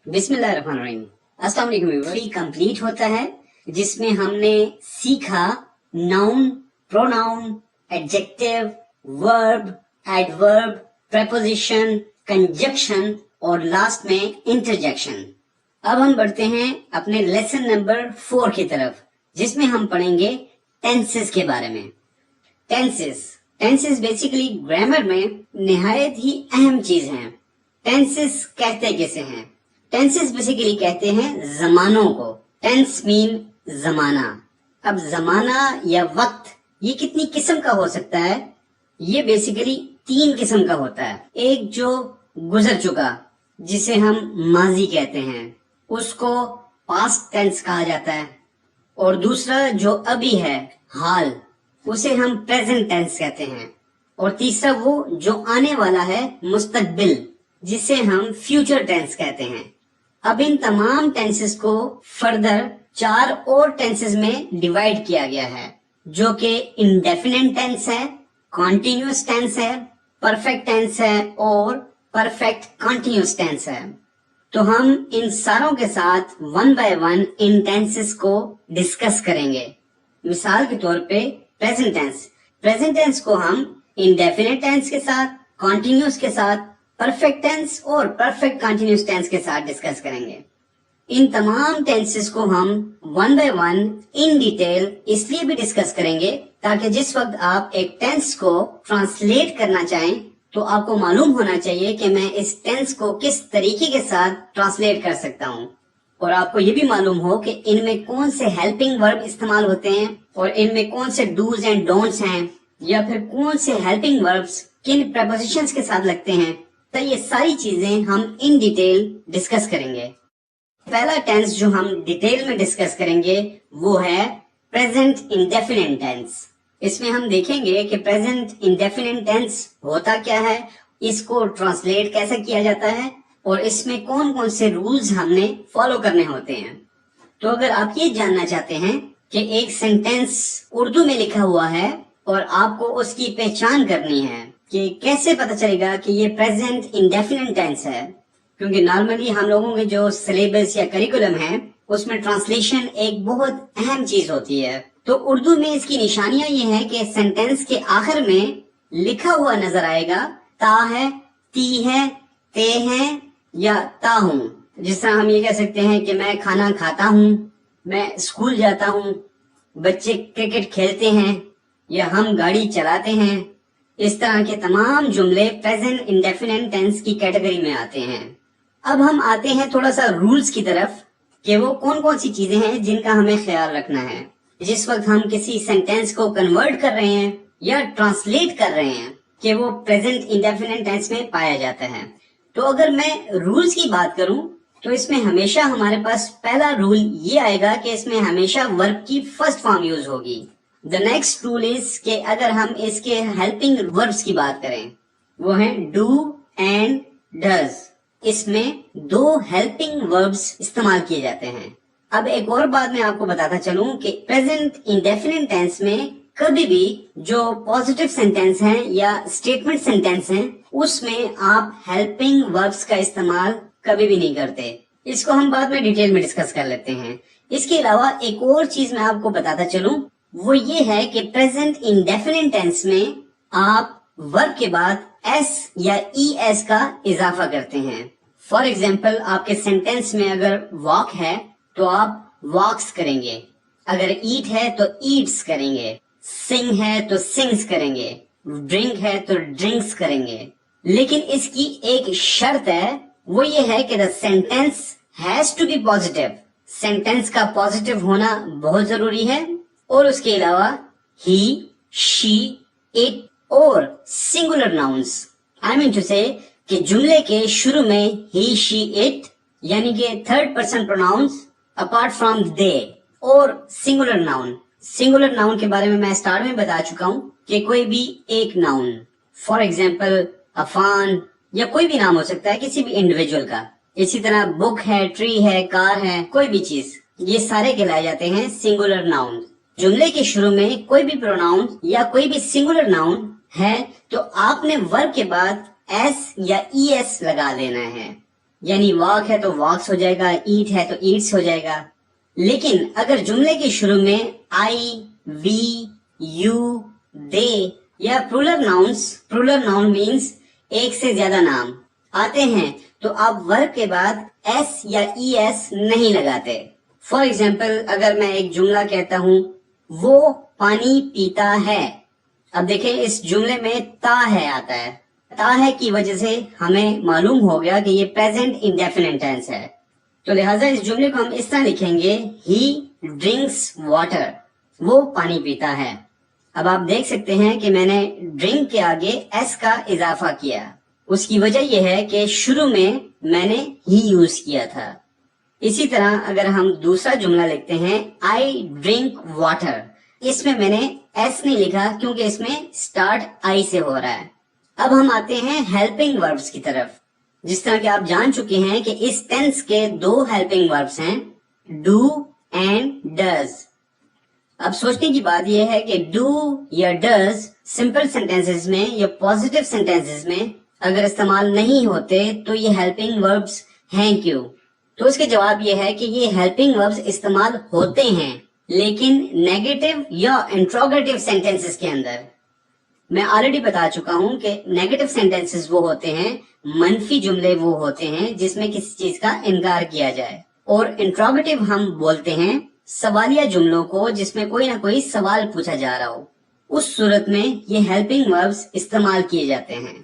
بسم اللہ الرحمن الرحیم. السلام علیکم. کمپلیٹ ہوتا ہے جس میں ہم نے سیکھا ناؤن، پروناؤن، ایڈجیکٹیو، ورب، ایڈورب، پریپوزیشن، کنجکشن اور لاسٹ میں انٹرجیکشن. اب ہم بڑھتے ہیں اپنے لیسن نمبر 4 کی طرف، جس میں ہم پڑھیں گے ٹینسز کے بارے میں. ٹینسز بیسیکلی گرامر میں نہایت ہی اہم چیز ہیں. ٹینسز کہتے کیسے ہیں؟ ٹینسز بیسیکلی کہتے ہیں زمانوں کو. ٹینس مین زمانہ. اب زمانہ یا وقت یہ کتنی قسم کا ہو سکتا ہے؟ یہ بیسیکلی 3 قسم کا ہوتا ہے. ایک جو گزر چکا جسے ہم ماضی کہتے ہیں، اس کو پاسٹ ٹینس کہا جاتا ہے. اور دوسرا جو ابھی ہے، حال، اسے ہم پریزنٹ ٹینس کہتے ہیں. اور تیسرا وہ جو آنے والا ہے، مستقبل، جسے ہم فیوچر ٹینس کہتے ہیں. اب ان تمام ٹینسز کو فردر 4 اور ٹینسز میں ڈیوائیڈ کیا گیا ہے، جو کہ انڈیفینٹ ٹینس ہے، کنٹینیوس ٹینس ہے، پرفیکٹ ٹینس ہے اور پرفیکٹ کنٹینیوس ٹینس ہے. تو ہم ان ساروں کے ساتھ 1 بائی 1 ان ٹینسز کو ڈسکس کریں گے. مثال کے طور پہ پریزنٹ ٹینس کو ہم انڈیفینٹ ٹینس کے ساتھ، کنٹینیوس کے ساتھ، پرفیکٹ ٹینس اور پرفیکٹ کنٹینیوس ٹینس کے ساتھ ڈسکس کریں گے. ان تمام ٹینسز کو ہم 1 بائی 1 ان ڈیٹیل اس لیے بھی ڈسکس کریں گے تاکہ جس وقت آپ ایک ٹینس کو ٹرانسلیٹ کرنا چاہیں تو آپ کو معلوم ہونا چاہیے کہ میں اس ٹینس کو کس طریقے کے ساتھ ٹرانسلیٹ کر سکتا ہوں. اور آپ کو یہ بھی معلوم ہو کہ ان میں کون سے ہیلپنگ ورب استعمال ہوتے ہیں اور ان میں کون سے ڈوز اینڈ ڈونٹس ہیں، یا پھر کون سے ہیلپنگ وربس کن پریپوزیشنز کے ساتھ لگتے ہیں. تو یہ ساری چیزیں ہم ان ڈیٹیل ڈسکس کریں گے. پہلا ٹینس جو ہم ڈیٹیل میں ڈسکس کریں گے وہ ہے پریزنٹ انڈیفینٹ ٹینس. اس میں ہم دیکھیں گے کہ پریزنٹ انڈیفینٹ ٹینس ہوتا کیا ہے، اس کو ٹرانسلیٹ کیسے کیا جاتا ہے اور اس میں کون کون سے رولز ہم نے فالو کرنے ہوتے ہیں. تو اگر آپ یہ جاننا چاہتے ہیں کہ ایک سینٹینس اردو میں لکھا ہوا ہے اور آپ کو اس کی پہچان کرنی ہے کہ کیسے پتہ چلے گا کہ یہ پریزنٹ انڈیفینٹ ٹینس ہے، کیونکہ نارملی ہم لوگوں کے جو سلیبس یا کریکولم ہے اس میں ٹرانسلیشن ایک بہت اہم چیز ہوتی ہے. تو اردو میں اس کی نشانیاں یہ ہیں کہ سینٹینس کے آخر میں لکھا ہوا نظر آئے گا تا ہے، تی ہے، تے ہیں یا تا ہوں. جس طرح ہم یہ کہہ سکتے ہیں کہ میں کھانا کھاتا ہوں، میں اسکول جاتا ہوں، بچے کرکٹ کھیلتے ہیں یا ہم گاڑی چلاتے ہیں. اس طرح کے تمام جملے پریزنٹ انڈیفینٹ ٹینس کی کیٹیگری میں آتے ہیں. اب ہم آتے ہیں تھوڑا سا رولز کی طرف کہ وہ کون کون سی چیزیں ہیں جن کا ہمیں خیال رکھنا ہے جس وقت ہم کسی سینٹینس کو کنورٹ کر رہے ہیں یا ٹرانسلیٹ کر رہے ہیں کہ وہ پریزنٹ انڈیفینٹ ٹینس میں پایا جاتا ہے. تو اگر میں رولز کی بات کروں تو اس میں ہمیشہ ہمارے پاس پہلا رول یہ آئے گا کہ اس میں ہمیشہ ورب کی فرسٹ فارم یوز ہوگی. The next rule is کہ اگر ہم اس کے helping verbs کی بات کریں وہ ہیں do and does. اس میں 2 helping verbs استعمال کیے جاتے ہیں. اب ایک اور بات میں آپ کو بتاتا چلوں کہ present indefinite tense میں کبھی بھی جو positive sentence ہیں یا statement sentence ہیں اس میں آپ helping verbs کا استعمال کبھی بھی نہیں کرتے. اس کو ہم بعد میں ڈیٹیل میں ڈسکس کر لیتے ہیں. اس کے علاوہ ایک اور چیز میں آپ کو بتاتا چلوں وہ یہ ہے کہ پریزنٹ انڈیفینٹ ٹینس میں آپ ورب کے بعد ایس یا ای ایس کا اضافہ کرتے ہیں. فار ایگزامپل آپ کے سینٹینس میں اگر واک ہے تو آپ واکس کریں گے، اگر ایٹ ہے تو ایٹس کریں گے، سنگ ہے تو سنگس کریں گے، ڈرنک ہے تو ڈرنکس کریں گے. لیکن اس کی ایک شرط ہے، وہ یہ ہے کہ the sentence has to be positive. Sentence کا پازیٹیو ہونا بہت ضروری ہے. اور اس کے علاوہ ہی، شی، اٹ اور singular nouns. I mean to say کہ جملے کے شروع میں ہی، شی، اٹ یعنی کہ third person pronouns apart from they اور سنگولر ناؤن. سنگولر ناؤن کے بارے میں اسٹارٹ میں بتا چکا ہوں کہ کوئی بھی ایک ناؤن، فار ایگزامپل عفان یا کوئی بھی نام ہو سکتا ہے کسی بھی انڈیویجول کا. اسی طرح بک ہے، ٹری ہے، کار ہے، کوئی بھی چیز، یہ سارے کہلائے جاتے ہیں سنگولر ناؤن. جملے کے شروع میں کوئی بھی پروناؤن یا کوئی بھی سنگولر ناؤن ہے تو آپ نے ورب کے بعد ایس یا ای ایس لگا دینا ہے. یعنی واک ہے تو واکس ہو جائے گا, ایٹ ہے تو ایٹس ہو جائے گا. لیکن اگر جملے کے شروع میں آئی, وی, یو, دے یا پرولر ناؤن مینس ایک سے زیادہ نام آتے ہیں تو آپ ورب کے بعد ایس یا ای ایس نہیں لگاتے. فار ایگزامپل اگر میں ایک جملہ کہتا ہوں وہ پانی پیتا ہے, اب دیکھیں اس جملے میں تا ہے آتا ہے. تا ہے کی وجہ سے ہمیں معلوم ہو گیا کہ یہ پریزنٹ انڈیفینٹ ٹینس ہے. تو لہٰذا اس جملے کو ہم اس طرح لکھیں گے ہی ڈرنکس واٹر, وہ پانی پیتا ہے. اب آپ دیکھ سکتے ہیں کہ میں نے ڈرنک کے آگے ایس کا اضافہ کیا. اس کی وجہ یہ ہے کہ شروع میں نے ہی یوز کیا تھا. اسی طرح اگر ہم دوسرا جملہ لکھتے ہیں آئی ڈرنک واٹر, اس میں نے ایس نہیں لکھا کیونکہ اس میں سٹارٹ آئی سے ہو رہا ہے. اب ہم آتے ہیں ہیلپنگ وربس کی طرف. جس طرح کہ آپ جان چکے ہیں کہ اس ٹینس کے دو ہیلپنگ وربس ہیں, ڈو اینڈ ڈز. اب سوچنے کی بات یہ ہے کہ ڈو یا ڈز سمپل سینٹینسز میں یا پوزیٹو سینٹینسز میں اگر استعمال نہیں ہوتے تو یہ ہیلپنگ وربس ہیں کیوں؟ تو اس کے جواب یہ ہے کہ یہ ہیلپنگ وربس استعمال ہوتے ہیں لیکن نیگیٹو یا انٹروگیٹو سینٹینسز کے اندر. میں آلریڈی بتا چکا ہوں کہ نیگیٹو سینٹینسز وہ ہوتے ہیں, منفی جملے وہ ہوتے ہیں جس میں کسی چیز کا انکار کیا جائے, اور انٹروگیٹو ہم بولتے ہیں سوالیہ جملوں کو جس میں کوئی نہ کوئی سوال پوچھا جا رہا ہو. اس صورت میں یہ ہیلپنگ وربس استعمال کیے جاتے ہیں.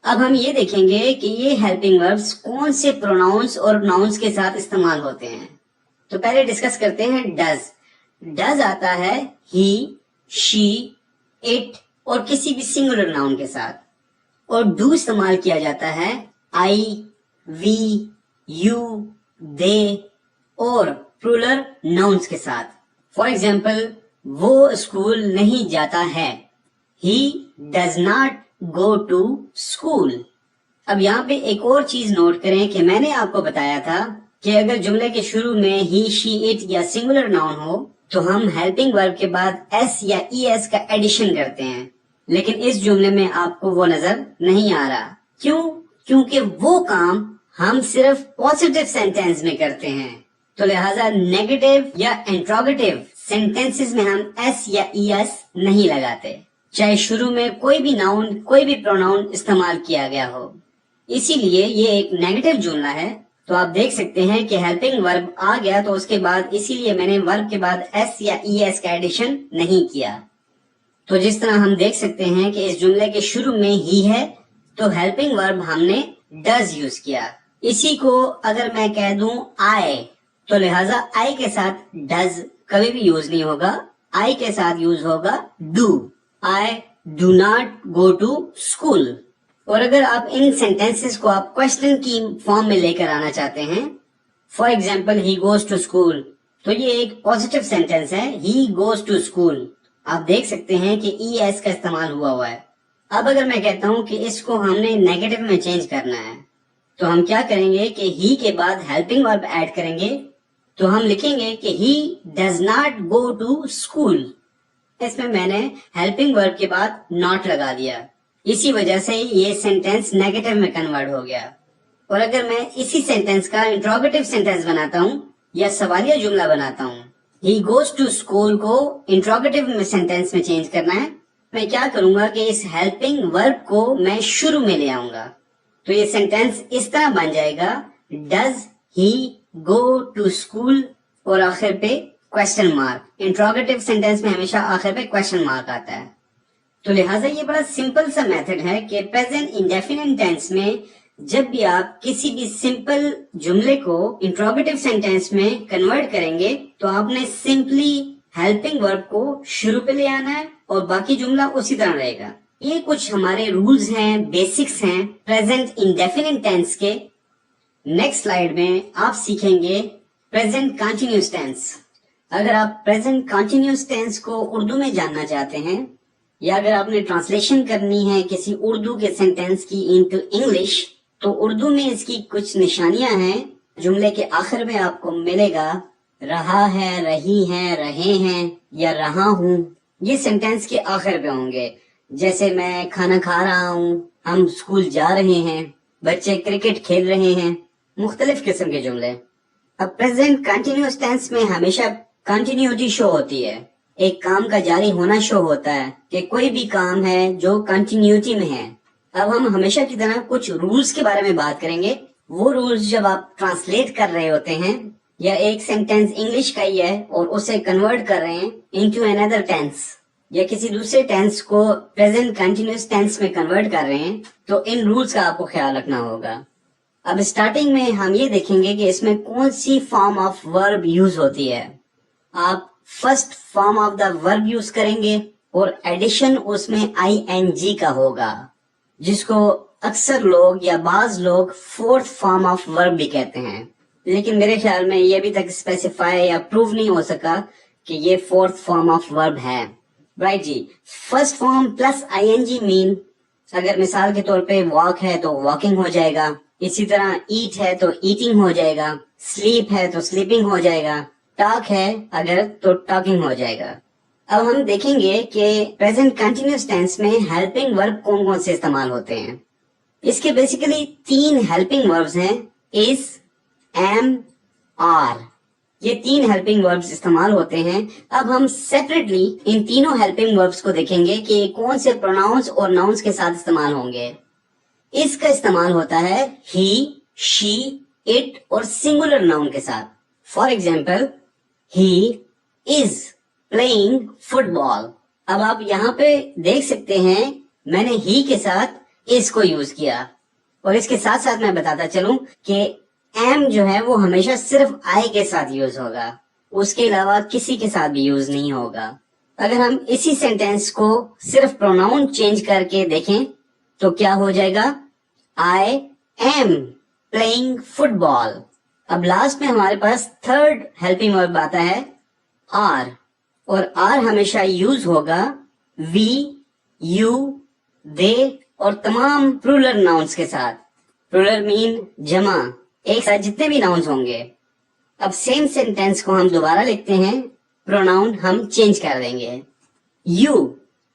اب ہم یہ دیکھیں گے کہ یہ ہیلپنگ وربس کون سے پروناؤنس اور ناؤنس کے ساتھ استعمال ہوتے ہیں. تو پہلے ڈسکس کرتے ہیں ڈز. ڈز آتا ہے ہی, شی, اٹ اور کسی بھی سنگولر ناؤن کے ساتھ, اور ڈو استعمال کیا جاتا ہے آئی, وی, یو, دے اور پلورل ناؤنس کے ساتھ. فار ایگزامپل وہ اسکول نہیں جاتا ہے, he does not go to school. اب یہاں پہ ایک اور چیز نوٹ کریں کہ میں نے آپ کو بتایا تھا کہ اگر جملے کے شروع میں ہی, شی, اٹ یا سنگولر ناؤن ہو تو ہم ہیلپنگ ورب کے بعد ایس یا ای ایس کا ایڈیشن کرتے ہیں, لیکن اس جملے میں آپ کو وہ نظر نہیں آ رہا. کیوں؟ کیونکہ وہ کام ہم صرف پوزیٹو سینٹینس میں کرتے ہیں, تو لہٰذا نیگیٹو یا انٹروگیٹو سینٹینسز میں ہم ایس یا ای ایس نہیں لگاتے, چاہے شروع میں کوئی بھی ناؤن, کوئی بھی پروناؤن استعمال کیا گیا ہو. اسی لیے یہ ایک نیگیٹو جملہ ہے. تو آپ دیکھ سکتے ہیں کہ ہیلپنگ ورب آ گیا تو اس کے بعد اسی لیے میں نے ورب کے بعد ایس یا ای ایس کا ایڈیشن نہیں کیا. تو جس طرح ہم دیکھ سکتے ہیں کہ اس جملے کے شروع میں ہی ہے تو ہیلپنگ ورب ہم نے ڈز یوز کیا. اسی کو اگر میں کہہ دوں آئے تو لہٰذا آئی کے ساتھ ڈز کبھی بھی یوز نہیں ہوگا, آئی کے ساتھ یوز ہوگا do. I do not go to school. اور اگر آپ ان سینٹینسز کو آپ کوشچن کی فارم میں لے کر آنا چاہتے ہیں, for example he goes to school, تو یہ ایک پوزیٹو سینٹینس ہے, ہی گوز ٹو اسکول. آپ دیکھ سکتے ہیں کہ ای ایس کا استعمال ہوا ہے. اب اگر میں کہتا ہوں کہ اس کو ہم نے نیگیٹو میں چینج کرنا ہے تو ہم کیا کریں گے کہ ہی کے بعد ہیلپنگ ورب ایڈ کریں گے, تو ہم لکھیں گے کہ he does not go to school. اس میں نے ہیلپنگ ورب کے بعد ناٹ لگا دیا, اسی وجہ سے یہ سینٹینس نیگیٹو میں کنورٹ ہو گیا. اور اگر میں اسی سینٹینس کا انٹروگیٹو سینٹینس بناتا ہوں یا سوالیہ جملہ بناتا ہوں, ہی گوز ٹو اسکول کو انٹروگیٹو سینٹینس میں چینج کرنا ہے, میں کیا کروں گا کہ اس ہیلپنگ ورب کو میں شروع میں لے آؤں گا. تو یہ سینٹینس اس طرح بن جائے گا does he go to school اور آخر پہ کوشچن مارک. انٹروگیٹو سینٹینس میں ہمیشہ آخر پہ کوشچن مارک آتا ہے. تو لہٰذا یہ بڑا سمپل سا میتھڈ ہے کہ پریزنٹ انڈیفینٹ ٹینس میں جب بھی آپ کسی بھی سمپل جملے کو انٹروگیٹو سینٹینس میں کنورٹ کریں گے تو آپ نے سمپلی ہیلپنگ ورب کو شروع پہ لے آنا ہے اور باقی جملہ اسی طرح رہے گا. یہ کچھ ہمارے رولز ہیں, بیسکس ہیں پریزنٹ انڈیفینٹ ٹینس کے. نیکسٹ سلائیڈ میں آپ سیکھیں گے پریزنٹ کنٹینیوس ٹینس. اگر آپ پریزنٹ کنٹینیوس ٹینس کو اردو میں جاننا چاہتے ہیں یا اگر آپ نے ٹرانسلیشن کرنی ہے کسی اردو کے سینٹینس کی انٹو انگلش, تو اردو میں اس کی کچھ نشانیاں ہیں. جملے کے آخر میں آپ کو ملے گا رہا ہے, رہی ہیں, رہے ہیں یا رہا ہوں. یہ سینٹینس کے آخر پہ ہوں گے, جیسے میں کھانا کھا رہا ہوں, ہم اسکول جا رہے ہیں, بچے کرکٹ کھیل رہے ہیں. مختلف قسم کے جملے. اب پریزنٹ کنٹینیوس ٹینس میں ہمیشہ کنٹینیوٹی شو ہوتی ہے. ایک کام کا جاری ہونا شو ہوتا ہے کہ کوئی بھی کام ہے جو کنٹینیوٹی میں ہے. اب ہم ہمیشہ کی طرح کچھ رولز کے بارے میں بات کریں گے. وہ رولز جب آپ ٹرانسلیٹ کر رہے ہوتے ہیں یا ایک سینٹینس انگلش کا ہی ہے اور اسے کنورٹ کر رہے ہیں انٹو اندر ٹینس یا کسی دوسرے ٹینس کو پریزنٹ کنٹینیوس ٹینس میں کنورٹ کر رہے ہیں تو ان رولز کا آپ کو خیال رکھنا ہوگا. اب اسٹارٹنگ میں ہم یہ دیکھیں گے کہ اس میں کون سی فارم آف ورب یوز ہوتی ہے. آپ فرسٹ فارم آف دا ورب یوز کریں گے اور ایڈیشن اس میں ING کا ہوگا جس کو اکثر لوگ یا بعض لوگ فورتھ فارم آف ورب بھی کہتے ہیں. لیکن میرے خیال میں یہ ابھی تک اسپیسیفائی یا پروو نہیں ہو سکا کہ یہ فورتھ فارم آف ورب ہے. رائٹ جی. فرسٹ فارم پلس ING مین اگر مثال کے طور پہ واک ہے تو واکنگ ہو جائے گا. اسی طرح ایٹ ہے تو ایٹنگ ہو جائے گا. سلیپ ہے تو سلیپنگ ہو جائے گا. ٹاک ہے اگر تو ٹاکنگ ہو جائے گا. اب ہم دیکھیں گے کہ پریزنٹ کنٹینیوس ٹینس میں ہیلپنگ ورب کون کون سے استعمال ہوتے ہیں. اس کے بیسیکلی 3 ہیلپنگ وربز ہیں. از، ایم، آر. یہ 3 ہیلپنگ وربز استعمال ہوتے ہیں. اب ہم سیپریٹلی ان تینوں ہیلپنگ وربز کو دیکھیں گے کہ کون سے پروناؤنس اور ناؤنس کے ساتھ استعمال ہوں گے. اس کا استعمال ہوتا ہے ہی، شی، اٹ اور سنگولر ناؤن کے ساتھ. For example he is playing football. اب آپ یہاں پہ دیکھ سکتے ہیں میں نے ہی کے ساتھ اس کو یوز کیا اور اس کے ساتھ ساتھ میں بتاتا چلوں کہ ایم جو ہے وہ ہمیشہ صرف آئی کے ساتھ یوز ہوگا, اس کے علاوہ کسی کے ساتھ بھی یوز نہیں ہوگا. اگر ہم اسی سینٹینس کو صرف پروناؤن چینج کر کے دیکھیں تو کیا ہو جائے گا, آئی ایم پلئنگ فٹ بال. اب لاسٹ میں ہمارے پاس تھرڈ ہیلپنگ ورب آتا ہے آر, اور آر ہمیشہ یوز ہوگا وی, یو, دے اور تمام پلورل ناؤنس کے ساتھ. پلورل مین جمع, ایک ساتھ جتنے بھی ناؤنس ہوں گے. اب سیم سینٹینس کو ہم دوبارہ لکھتے ہیں, پروناؤن ہم چینج کر دیں گے, یو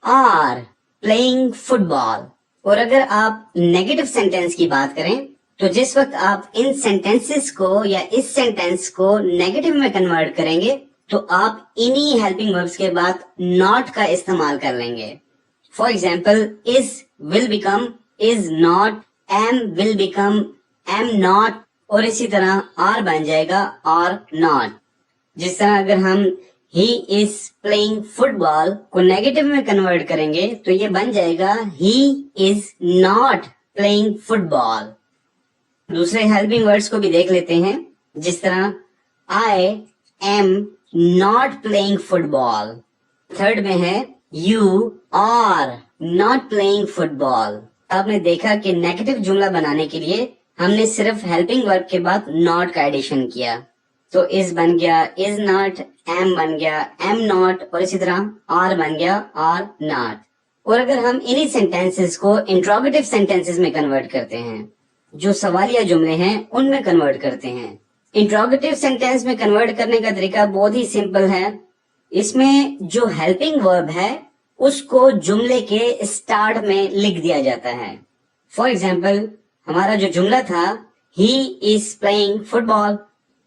آر پلئنگ فٹ بال. اور اگر آپ نیگیٹو سینٹینس کی بات کریں تو جس وقت آپ ان سینٹینسز کو یا اس سینٹینس کو نیگیٹو میں کنورٹ کریں گے تو آپ انہی ہیلپنگ وربس کے بعد ناٹ کا استعمال کر لیں گے. For example is will become is not, am will become am not, اور اسی طرح آر بن جائے گا آر ناٹ. جس طرح اگر ہم ہی از پلئنگ فٹ بال کو نیگیٹو میں کنورٹ کریں گے تو یہ بن جائے گا ہی از ناٹ پلئنگ فٹ بال. دوسرے ہیلپنگ ورڈز کو بھی دیکھ لیتے ہیں, جس طرح I am not playing football. Third میں ہے you are not playing football. آپ نے دیکھا کہ نیگیٹو جملہ بنانے کے لیے ہم نے صرف ہیلپنگ ورب کے بعد ناٹ کا ایڈیشن کیا, تو از بن گیا از ناٹ, ایم بن گیا ایم ناٹ, اور اسی طرح آر بن گیا آر ناٹ. اور اگر ہم انہی سینٹینسز کو انٹروگیٹو سینٹینسز میں کنورٹ کرتے ہیں, جو سوالیہ جملے ہیں ان میں کنورٹ کرتے ہیں. انٹروگیٹو سینٹینس میں کنورٹ کرنے کا طریقہ بہت ہی سمپل ہے. اس میں جو ہیلپنگ ورب ہے اس کو جملے کے اسٹارٹ میں لکھ دیا جاتا ہے. فار ایگزامپل ہمارا جو جملہ تھا ہی از پلئنگ فٹ بال,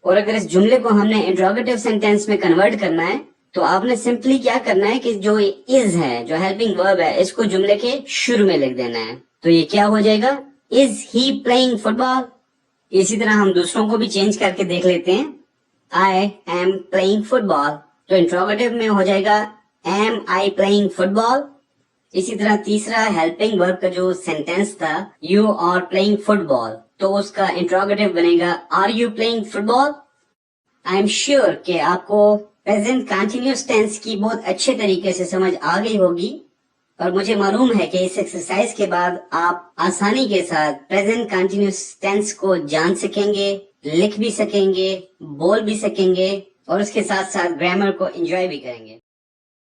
اور اگر اس جملے کو ہم نے انٹروگیٹو سینٹینس میں کنورٹ کرنا ہے تو آپ نے سمپلی کیا کرنا ہے کہ جو از ہے, جو ہیلپنگ ورب ہے, اس کو جملے کے شروع میں لکھ دینا ہے. تو یہ کیا ہو جائے گا, از ہی پلئنگ فٹ بال. اسی طرح ہم دوسروں کو بھی چینج کر کے دیکھ لیتے ہیں, I am playing football, تو انٹروگیٹو میں ہو جائے گا am I playing football. اسی طرح تیسرا ہیلپنگ ورب کا جو سینٹینس تھا you are playing football, تو اس کا انٹروگیٹو بنے گا are you playing football. I am sure کہ آپ کو پریزنٹ کنٹینیوس ٹینس کی بہت اچھے طریقے سے سمجھ آ گئی ہوگی, اور مجھے معلوم ہے کہ اس ایکسرسائز کے بعد آپ آسانی کے ساتھ پریزنٹ کنٹینیوس ٹینس کو جان سکیں گے, لکھ بھی سکیں گے, بول بھی سکیں گے, اور اس کے ساتھ ساتھ گرامر کو انجوائے بھی کریں گے.